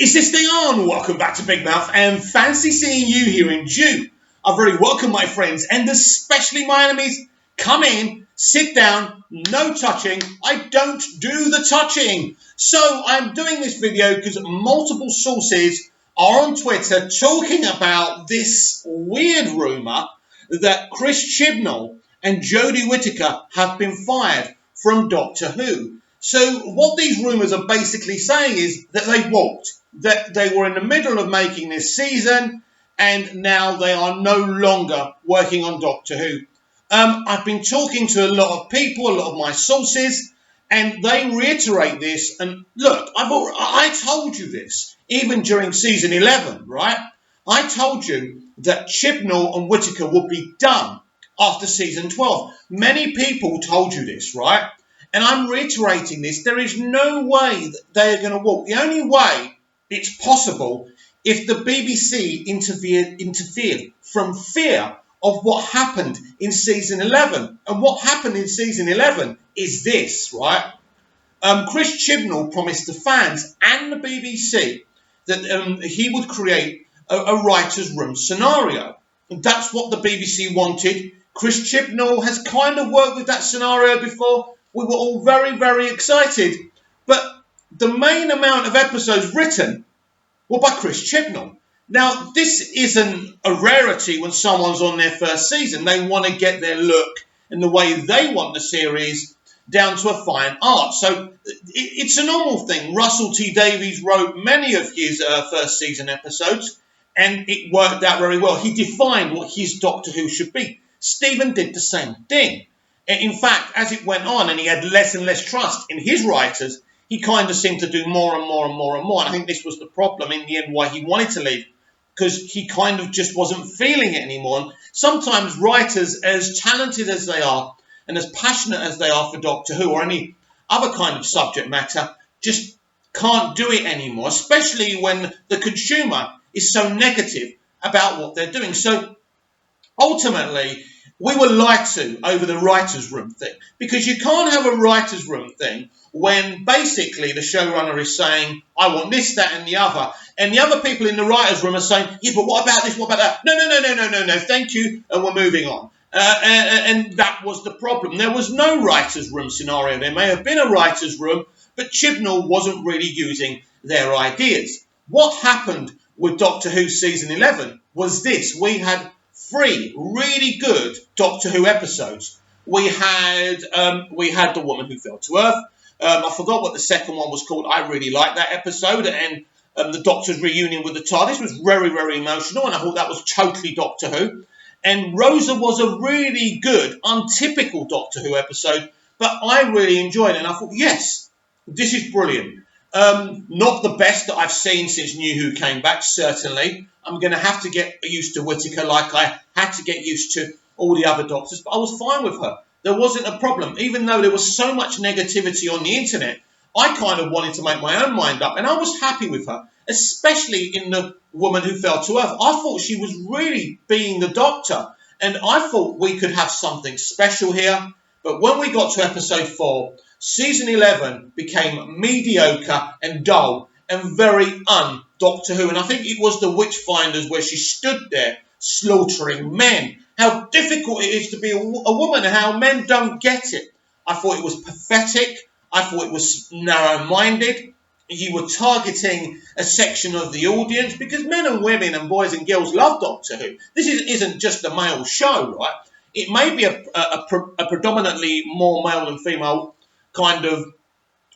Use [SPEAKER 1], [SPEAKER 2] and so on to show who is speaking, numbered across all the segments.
[SPEAKER 1] Is this thing on? Welcome back to Big Mouth, and fancy seeing you here in June. I very welcome my friends, and especially my enemies. Come in, sit down, no touching. I don't do the touching. So I'm doing this video because multiple sources are on Twitter talking about this weird rumour that Chris Chibnal and Jodie Whittaker have been fired from Doctor Who. So what these rumours are basically saying is that they walked, that they were in the middle of making this season, and now they are no longer working on Doctor Who. I've been talking to a lot of people, a lot of my sources, and they reiterate this. And look, I told you this, even during season 11, right? I told you that Chibnal and Whittaker would be done after season 12. Many people told you this, right? And I'm reiterating this. There is no way that they are going to walk. The only way it's possible if the BBC interfered from fear of what happened in season 11. And what happened in season 11 is this, right? Chris Chibnal promised the fans and the BBC that he would create a writer's room scenario. And that's what the BBC wanted. Chris Chibnal has kind of worked with that scenario before. We were all very, very excited. But the main amount of episodes written were by Chris Chibnal. Now, this isn't a rarity when someone's on their first season. They want to get their look and the way they want the series down to a fine art. So it's a normal thing. Russell T Davies wrote many of his first season episodes, and it worked out very well. He defined what his Doctor Who should be. Stephen did the same thing. In fact, as it went on and he had less and less trust in his writers, he kind of seemed to do more and more and more and more. And I think this was the problem in the end why he wanted to leave, because he kind of just wasn't feeling it anymore. And sometimes writers, as talented as they are and as passionate as they are for Doctor Who or any other kind of subject matter, just can't do it anymore, especially when the consumer is so negative about what they're doing. So ultimately, we were lied to over the writer's room thing, because you can't have a writer's room thing when basically the showrunner is saying, I want this, that, and the other. And the other people in the writer's room are saying, yeah, but what about this, what about that? No, thank you, and we're moving on. And that was the problem. There was no writer's room scenario. There may have been a writer's room, but Chibnal wasn't really using their ideas. What happened with Doctor Who season 11 was this. We had 3 really good Doctor Who episodes. We had The Woman Who Fell to Earth. I forgot what the second one was called. I really liked that episode. And the Doctor's reunion with the TARDIS was very, very emotional. And I thought that was totally Doctor Who. And Rosa was a really good, untypical Doctor Who episode. But I really enjoyed it. And I thought, yes, this is brilliant. Not the best that I've seen since New Who came back, certainly. I'm going to have to get used to Whittaker like I had to get used to all the other Doctors, but I was fine with her. There wasn't a problem. Even though there was so much negativity on the internet, I kind of wanted to make my own mind up, and I was happy with her, especially in The Woman Who Fell to Earth. I thought she was really being the Doctor, and I thought we could have something special here. But when we got to episode 4, season 11 became mediocre and dull and very un-Doctor Who. And I think it was the Witchfinders where she stood there slaughtering men. How difficult it is to be a woman and how men don't get it. I thought it was pathetic. I thought it was narrow-minded. You were targeting a section of the audience because men and women and boys and girls love Doctor Who. This isn't just a male show, right? It may be a predominantly more male than female kind of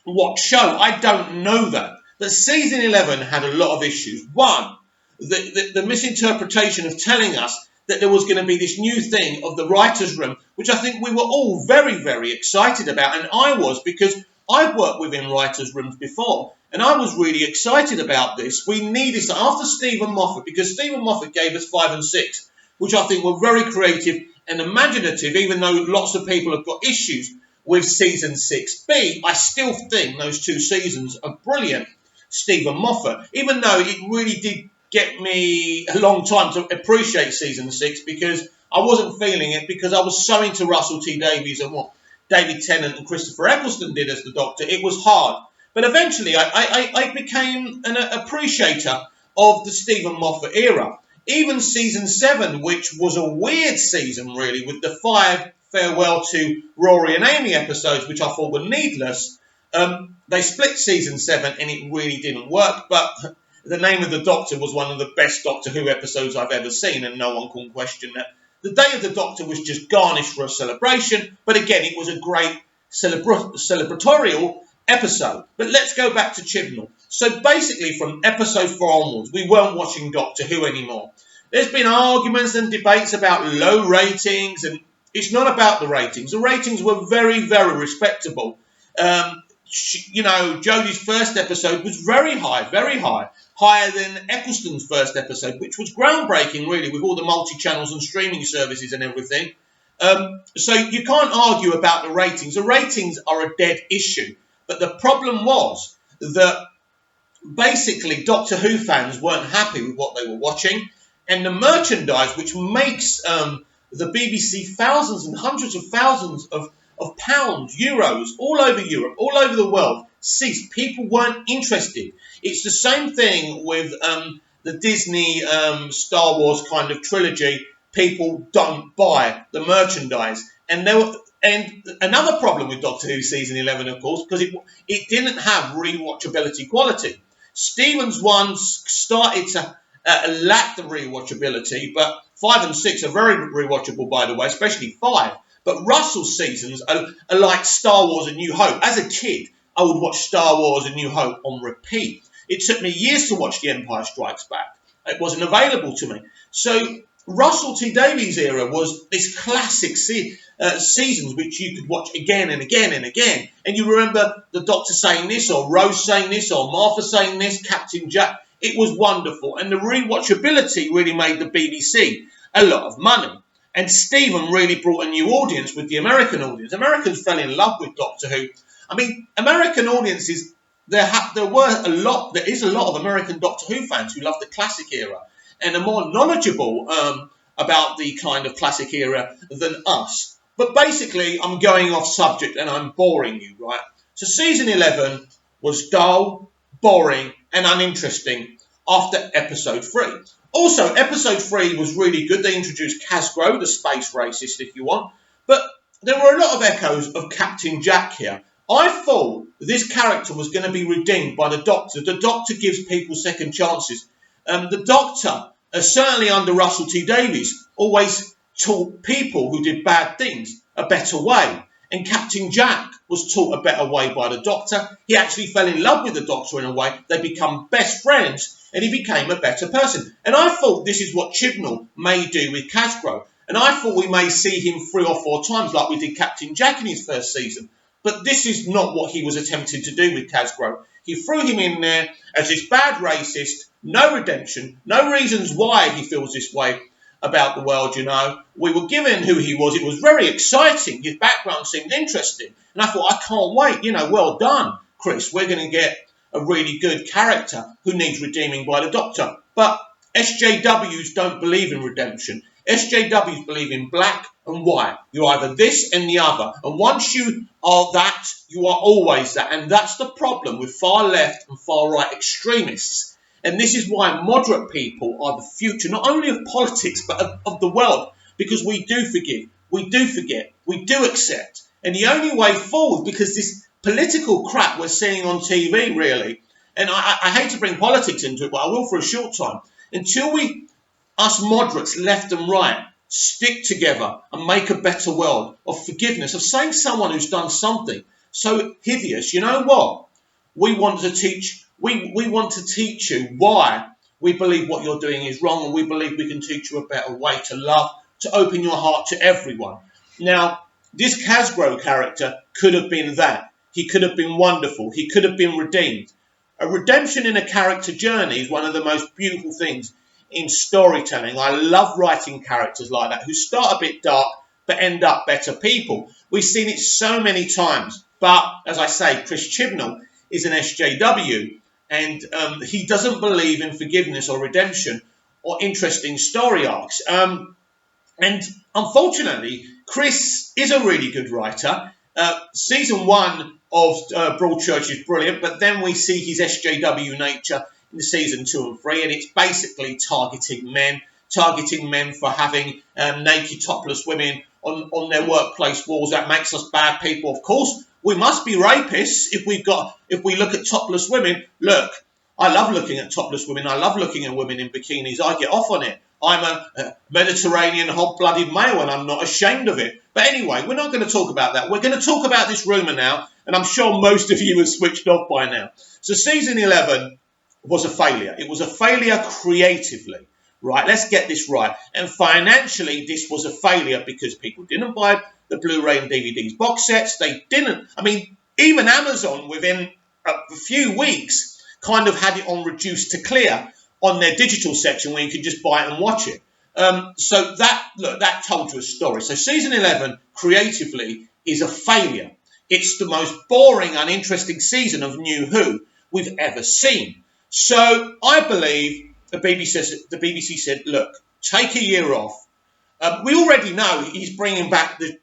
[SPEAKER 1] watch show. I don't know that. But season 11 had a lot of issues. One, the misinterpretation of telling us that there was going to be this new thing of the writer's room, which I think we were all very, very excited about. And I was, because I've worked within writers' rooms before, and I was really excited about this. We needed, after Stephen Moffat, because Stephen Moffat gave us 5 and 6, which I think were very creative and imaginative, even though lots of people have got issues with season 6B. I still think those 2 seasons are brilliant. Stephen Moffat, even though it really did get me a long time to appreciate season 6, because I wasn't feeling it, because I was so into Russell T Davies and what David Tennant and Christopher Eccleston did as the Doctor. It was hard. But eventually I became an appreciator of the Stephen Moffat era. Even season 7, which was a weird season really, with the 5 farewell to Rory and Amy episodes, which I thought were needless. They split season 7 and it really didn't work, but The Name of the Doctor was one of the best Doctor Who episodes I've ever seen, and no one can question that. The Day of the Doctor was just garnished for a celebration, but again, it was a great celebratorial episode. But let's go back to Chibnal. So basically, from episode 4 onwards, we weren't watching Doctor Who anymore. There's been arguments and debates about low ratings, and it's not about the ratings. The ratings were very, very respectable. Jodie's first episode was very high, higher than Eccleston's first episode, which was groundbreaking, really, with all the multi-channels and streaming services and everything. So you can't argue about the ratings. The ratings are a dead issue. But the problem was that basically Doctor Who fans weren't happy with what they were watching, and the merchandise, which makes the BBC thousands and hundreds of thousands of pounds, euros, all over Europe, all over the world, ceased. People weren't interested. It's the same thing with the Disney Star Wars kind of trilogy. People don't buy the merchandise. And another problem with Doctor Who season 11, of course, because it didn't have rewatchability quality. Stevens ones started to lack the rewatchability, but 5 and 6 are very rewatchable, by the way, especially 5. But Russell's seasons are like Star Wars and New Hope. As a kid, I would watch Star Wars and New Hope on repeat. It took me years to watch The Empire Strikes Back. It wasn't available to me. So Russell T Davies' era was this classic seasons which you could watch again and again and again. And you remember the Doctor saying this, or Rose saying this, or Martha saying this, Captain Jack. It was wonderful. And the rewatchability really made the BBC a lot of money. And Stephen really brought a new audience with the American audience. Americans fell in love with Doctor Who. I mean, American audiences, there is a lot of American Doctor Who fans who love the classic era and are more knowledgeable about the kind of classic era than us. But basically, I'm going off subject and I'm boring you, right? So season 11 was dull, boring, and uninteresting after episode 3. Also, episode 3 was really good. They introduced Casgro, the space racist, if you want. But there were a lot of echoes of Captain Jack here. I thought this character was going to be redeemed by the Doctor. The Doctor gives people second chances. The Doctor, certainly under Russell T Davies, always taught people who did bad things a better way. And Captain Jack was taught a better way by the Doctor. He actually fell in love with the Doctor in a way. They become best friends, and he became a better person. And I thought this is what Chibnal may do with Casgro. And I thought we may see him 3 or 4 times like we did Captain Jack in his first season. But this is not what he was attempting to do with Casgro. He threw him in there as this bad racist, no redemption, no reasons why he feels this way about the world, We were given who he was. It was very exciting. His background seemed interesting. And I thought, I can't wait. Well done, Chris. We're going to get a really good character who needs redeeming by the Doctor. But SJWs don't believe in redemption. SJWs believe in black and white. You're either this and the other. And once you are that, you are always that. And that's the problem with far left and far right extremists. And this is why moderate people are the future, not only of politics, but of the world. Because we do forgive, we do forget, we do accept. And the only way forward, because this political crap we're seeing on TV, really, and I hate to bring politics into it, but I will for a short time, until us moderates, left and right, stick together and make a better world of forgiveness, of saying someone who's done something so hideous, you know what? We want to teach you why we believe what you're doing is wrong, and we believe we can teach you a better way to love, to open your heart to everyone. Now, this Casgro character could have been that. He could have been wonderful. He could have been redeemed. A redemption in a character journey is one of the most beautiful things in storytelling. I love writing characters like that who start a bit dark but end up better people. We've seen it so many times. But, as I say, Chris Chibnal is an SJW, and he doesn't believe in forgiveness or redemption or interesting story arcs. And unfortunately, Chris is a really good writer. Season 1 of Broadchurch is brilliant, but then we see his SJW nature in season 2 and 3, and it's basically targeting men for having naked, topless women on their workplace walls. That makes us bad people. Of course, we must be rapists if we look at topless women. Look, I love looking at topless women. I love looking at women in bikinis. I get off on it. I'm a Mediterranean, hot-blooded male, and I'm not ashamed of it. But anyway, we're not going to talk about that. We're going to talk about this rumour now, and I'm sure most of you have switched off by now. So season 11 was a failure. It was a failure creatively. Right, let's get this right. And financially, this was a failure because people didn't buy the Blu-ray and DVDs box sets. They didn't. I mean, even Amazon, within a few weeks, kind of had it on reduced to clear on their digital section where you could just buy it and watch it. So that told you a story. So season 11, creatively, is a failure. It's the most boring, uninteresting season of New Who we've ever seen. So I believe the BBC said, look, take a year off. We already know he's bringing back the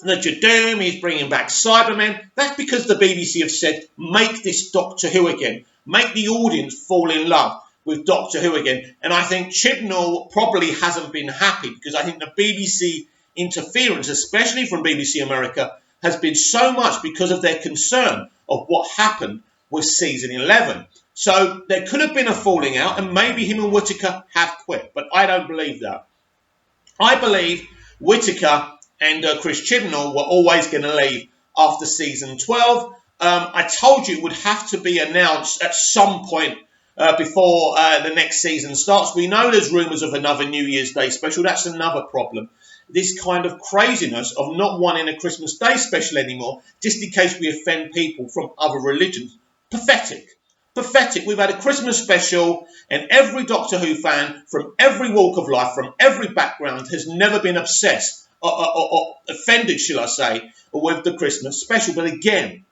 [SPEAKER 1] Jadoom, he's bringing back Cybermen. That's because the BBC have said, make this Doctor Who again. Make the audience fall in love with Doctor Who again. And I think Chibnal probably hasn't been happy because I think the BBC interference, especially from BBC America, has been so much because of their concern of what happened with season 11. So there could have been a falling out and maybe him and Whittaker have quit. But I don't believe that. I believe Whittaker and Chris Chibnal were always going to leave after season 12. I told you it would have to be announced at some point before the next season starts. We know there's rumours of another New Year's Day special. That's another problem. This kind of craziness of not wanting a Christmas Day special anymore, just in case we offend people from other religions. Pathetic. Pathetic. We've had a Christmas special and every Doctor Who fan from every walk of life, from every background, has never been obsessed or offended, shall I say, with the Christmas special. But again,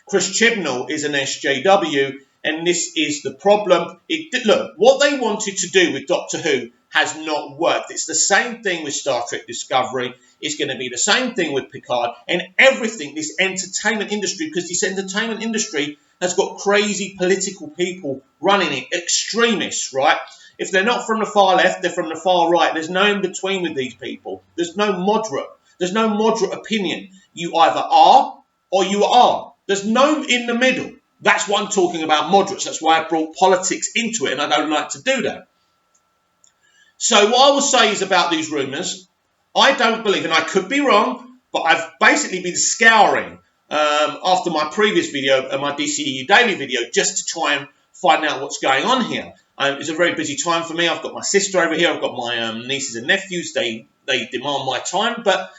[SPEAKER 1] Chris Chibnal is an SJW, and this is the problem. Look, what they wanted to do with Doctor Who has not worked. It's the same thing with Star Trek Discovery. It's going to be the same thing with Picard and everything, this entertainment industry, because this entertainment industry has got crazy political people running it, extremists, right? If they're not from the far left, they're from the far right. There's no in between with these people. There's no moderate. There's no moderate opinion. You either are or you are. There's no in the middle. That's why I'm talking about moderates. That's why I brought politics into it, and I don't like to do that. So what I will say is about these rumours, I don't believe, and I could be wrong, but I've basically been scouring after my previous video, my DCEU Daily video, just to try and find out what's going on here. It's a very busy time for me. I've got my sister over here. I've got my nieces and nephews. They demand my time. But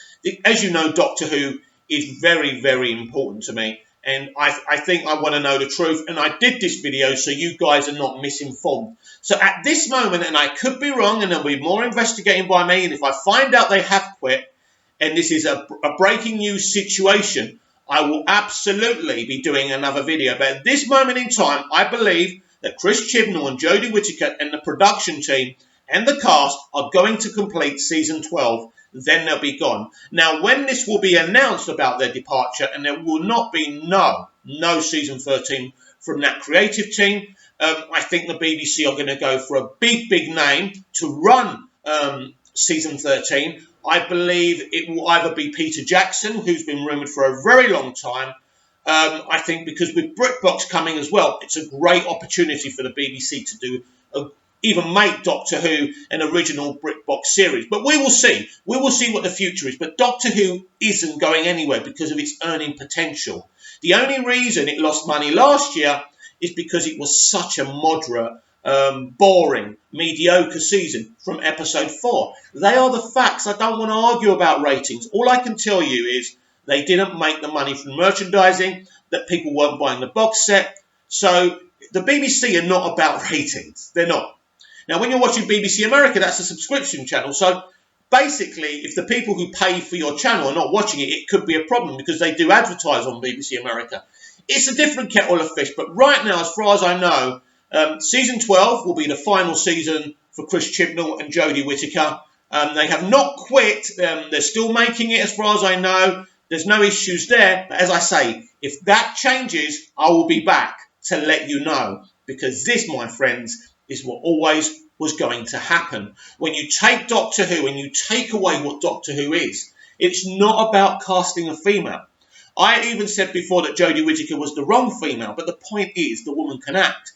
[SPEAKER 1] as you know, Doctor Who is very, very important to me. And I think I want to know the truth. And I did this video so you guys are not misinformed. So at this moment, and I could be wrong, and there'll be more investigating by me, and if I find out they have quit, and this is a breaking news situation, I will absolutely be doing another video. But at this moment in time, I believe that Chris Chibnal and Jodie Whittaker and the production team and the cast are going to complete season 12. Then they'll be gone. Now, when this will be announced about their departure, and there will not be no season 13 from that creative team, I think the BBC are going to go for a big name to run season 13. I believe it will either be Peter Jackson, who's been rumoured for a very long time. I think because with BritBox coming as well, it's a great opportunity for the BBC to do even make Doctor Who an original BritBox series. But we will see. We will see what the future is. But Doctor Who isn't going anywhere because of its earning potential. The only reason it lost money last year is because it was such a moderate, boring, mediocre season from episode 4. They are the facts. I don't want to argue about ratings. All I can tell you is they didn't make the money from merchandising, that people weren't buying the box set. So the BBC are not about ratings. They're not. Now, when you're watching BBC America, that's a subscription channel. So basically, if the people who pay for your channel are not watching it, it could be a problem because they do advertise on BBC America. It's a different kettle of fish. But right now, as far as I know, season 12 will be the final season for Chris Chibnal and Jodie Whittaker. They have not quit. They're still making it, as far as I know. There's no issues there. But as I say, If that changes, I will be back to let you know, because this, my friends, is what always was going to happen. When you take Doctor Who and you take away what Doctor Who is, it's not about casting a female. I even said before that Jodie Whittaker was the wrong female, but the point is the woman can act.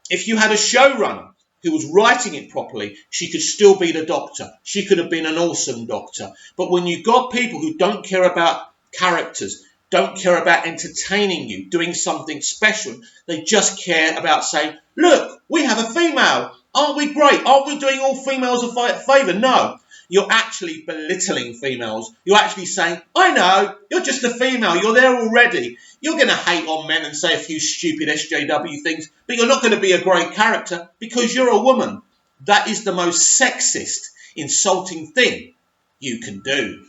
[SPEAKER 1] If you had a showrunner who was writing it properly, she could still be the Doctor. She could have been an awesome Doctor. But when you've got people who don't care about characters, don't care about entertaining you, doing something special, they just care about saying, look, we have a female. Aren't we great? Aren't we doing all females a favour? No. You're actually belittling females. You're actually saying, I know, you're just a female. You're there already. You're going to hate on men and say a few stupid SJW things, but you're not going to be a great character because you're a woman. That is the most sexist, insulting thing you can do.